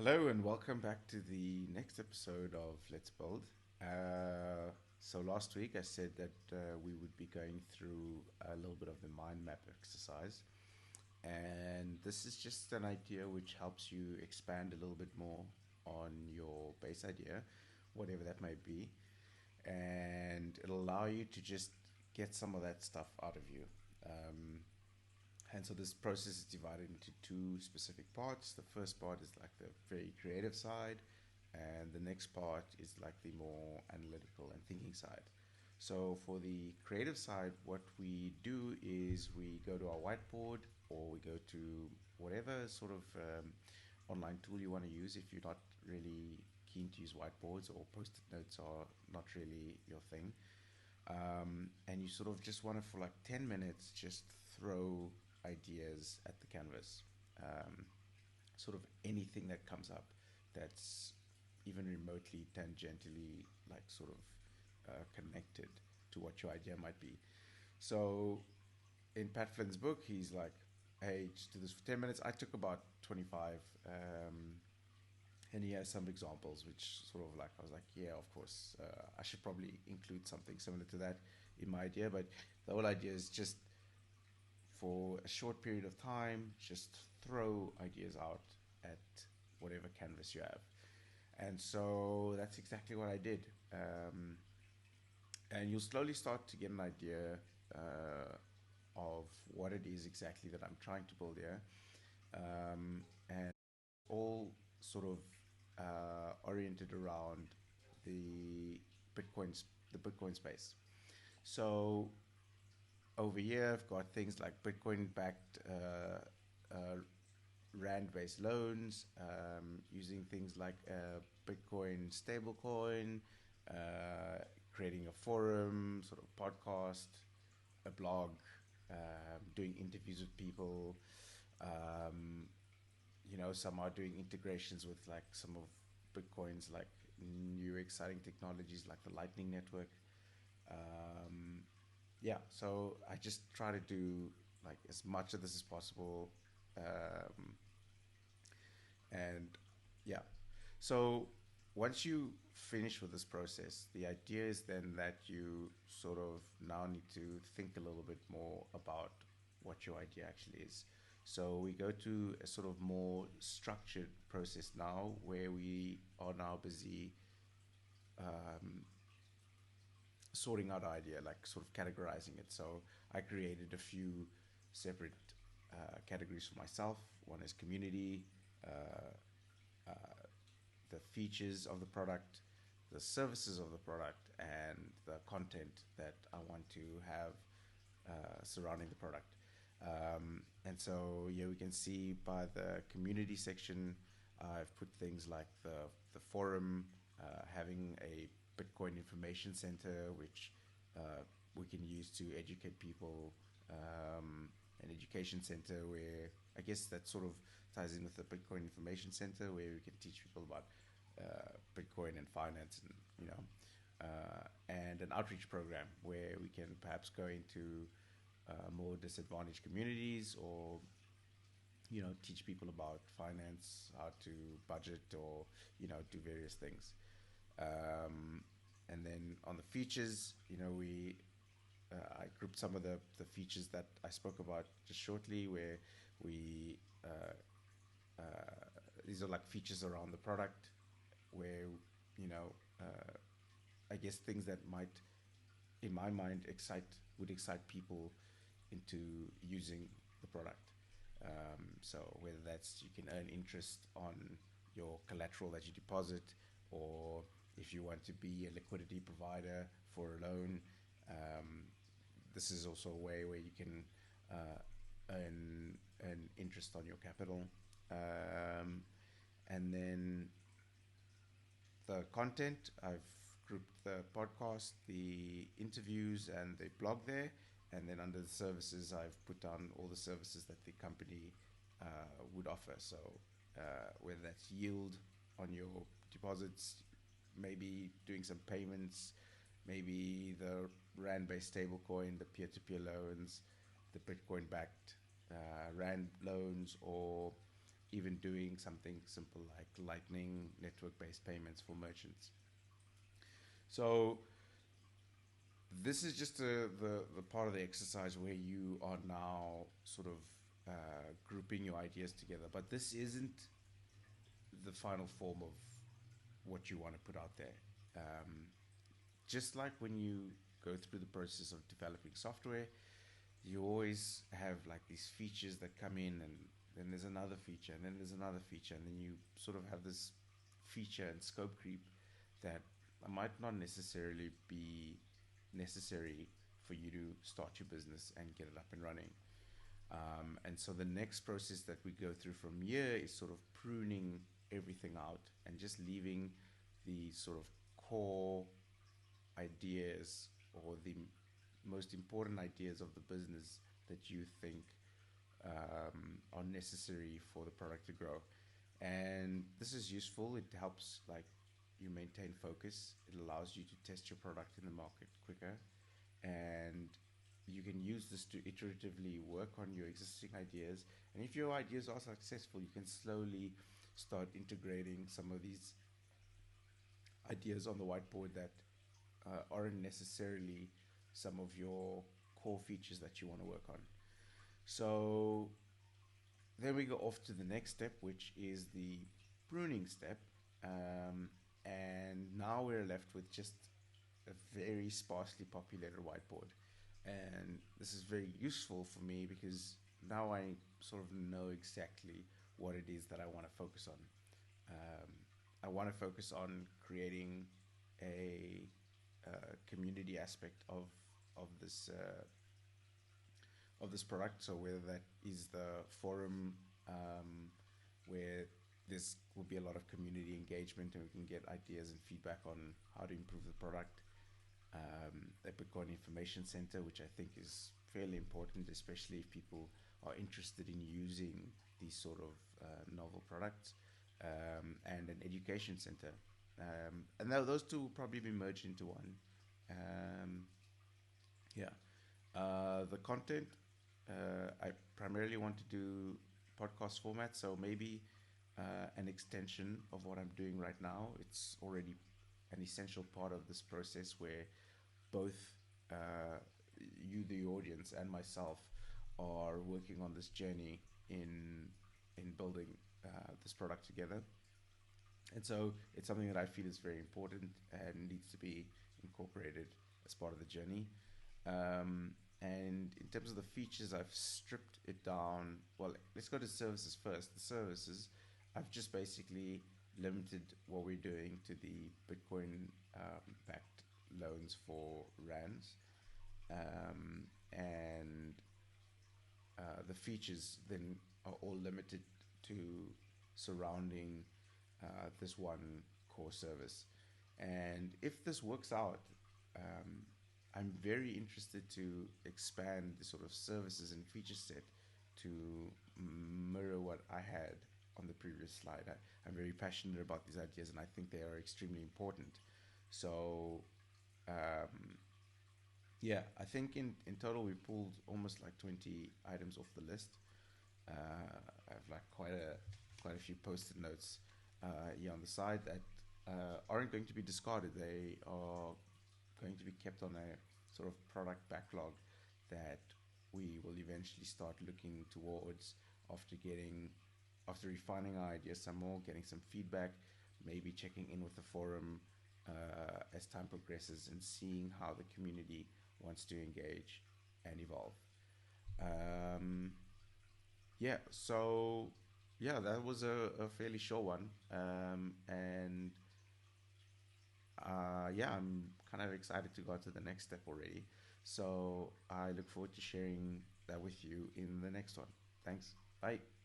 Hello and welcome back to the next episode of Let's Build. So last week I said that we would be going through a little bit of the mind map exercise, and this is just an idea which helps you expand a little bit more on your base idea, whatever that may be, and it'll allow you to just get some of that stuff out of you. Um, and so this process is divided into two specific parts. The first part is like the very creative side, and the next part is like the more analytical and thinking side. So for the creative side, what we do is we go to our whiteboard or we go to whatever sort of online tool you want to use if you're not really keen to use whiteboards or post-it notes are not really your thing. And you sort of just want to, for like 10 minutes, just throw ideas at the canvas. Um, Sort of anything that comes up that's even remotely tangentially, like, sort of connected to what your idea might be. So in Pat Flynn's book, he's like, hey, just do this for 10 minutes. I took about 25. And he has some examples which sort of like I was like, yeah, of course, I should probably include something similar to that in my idea. But the whole idea is just for a short period of time, just throw ideas out at whatever canvas you have. And so that's exactly what I did. And you'll slowly start to get an idea of what it is exactly that I'm trying to build here. And all sort of oriented around the the Bitcoin space. So over here, I've got things like Bitcoin-backed rand-based loans, using things like a Bitcoin stablecoin, creating a forum, sort of podcast, a blog, doing interviews with people. Um, some are doing integrations with like some of Bitcoin's like new exciting technologies like the Lightning Network. Um, yeah, so I just try to do like as much of this as possible. Um, and yeah, so once you finish with this process, the idea is then that you sort of now need to think a little bit more about what your idea actually is. So we go to a sort of more structured process now where we are now busy um, sorting out idea, like sort of categorizing it. So I created a few separate categories for myself. One is community, uh, uh, the features of the product, the services of the product, and the content that I want to have surrounding the product. And so, yeah, we can see by the community section, I've put things like the forum, having a Bitcoin information center, which we can use to educate people, an education center where I guess that sort of ties in with the Bitcoin information center, where we can teach people about Bitcoin and finance, and and an outreach program where we can perhaps go into more disadvantaged communities, or teach people about finance, how to budget, or do various things. um, and then on the features, we I grouped some of the features that I spoke about just shortly, where we uh, these are like features around the product, where you know I guess things that might, in my mind, excite people into using the product. So whether that's you can earn interest on your collateral that you deposit, or if you want to be a liquidity provider for a loan, um, this is also a way where you can earn interest on your capital. Um, and then the content, I've grouped the podcast, the interviews, and the blog there. And then under the services, I've put down all the services that the company would offer. So whether that's yield on your deposits, maybe doing some payments, maybe the Rand-based stablecoin, the peer-to-peer loans, the Bitcoin-backed Rand loans, or even doing something simple like Lightning network-based payments for merchants. So this is just the part of the exercise where you are now sort of grouping your ideas together. But this isn't the final form of what you want to put out there. Um, just like when you go through the process of developing software, you always have like these features that come in, and then there's another feature, and then there's another feature, and then you sort of have this feature and scope creep that might not necessarily be necessary for you to start your business and get it up and running. And so the next process that we go through from here is sort of pruning everything out and just leaving the sort of core ideas or the most important ideas of the business that you think are necessary for the product to grow. And this is useful. It helps like you maintain focus. It allows you to test your product in the market quicker, and you can use this to iteratively work on your existing ideas. And if your ideas are successful, you can slowly start integrating some of these ideas on the whiteboard that aren't necessarily some of your core features that you want to work on. So then we go off to the next step, which is the pruning step. And now we're left with just a very sparsely populated whiteboard. And this is very useful for me because now I sort of know exactly what it is that I want to focus on. Um, I want to focus on creating a, community aspect of this product. So whether that is the forum, where this will be a lot of community engagement and we can get ideas and feedback on how to improve the product. A Bitcoin information center, which I think is fairly important, especially if people are interested in using these sort of novel products, and an education center. And those two will probably be merged into one. Um, yeah. The content, I primarily want to do podcast format, so maybe an extension of what I'm doing right now. It's already an essential part of this process where both uh, you, the audience, and myself are working on this journey in building this product together. And so it's something that I feel is very important and needs to be incorporated as part of the journey. And in terms of the features, I've stripped it down. Well, let's go to services first. The services, I've just basically limited what we're doing to the Bitcoin backed loans for rands. And the features then are all limited to surrounding this one core service. And if this works out, I'm very interested to expand the sort of services and feature set to mirror what I had on the previous slide. I'm very passionate about these ideas and I think they are extremely important. So, yeah, I think in total we pulled almost like 20 items off the list. I have like quite a few post-it notes here on the side that aren't going to be discarded. They are going to be kept on a sort of product backlog that we will eventually start looking towards after refining our ideas some more, getting some feedback, maybe checking in with the forum as time progresses and seeing how the community wants to engage and evolve. Um, yeah, so yeah, that was a fairly short one. And yeah, I'm kind of excited to go to the next step already. So I look forward to sharing that with you in the next one. Thanks. Bye.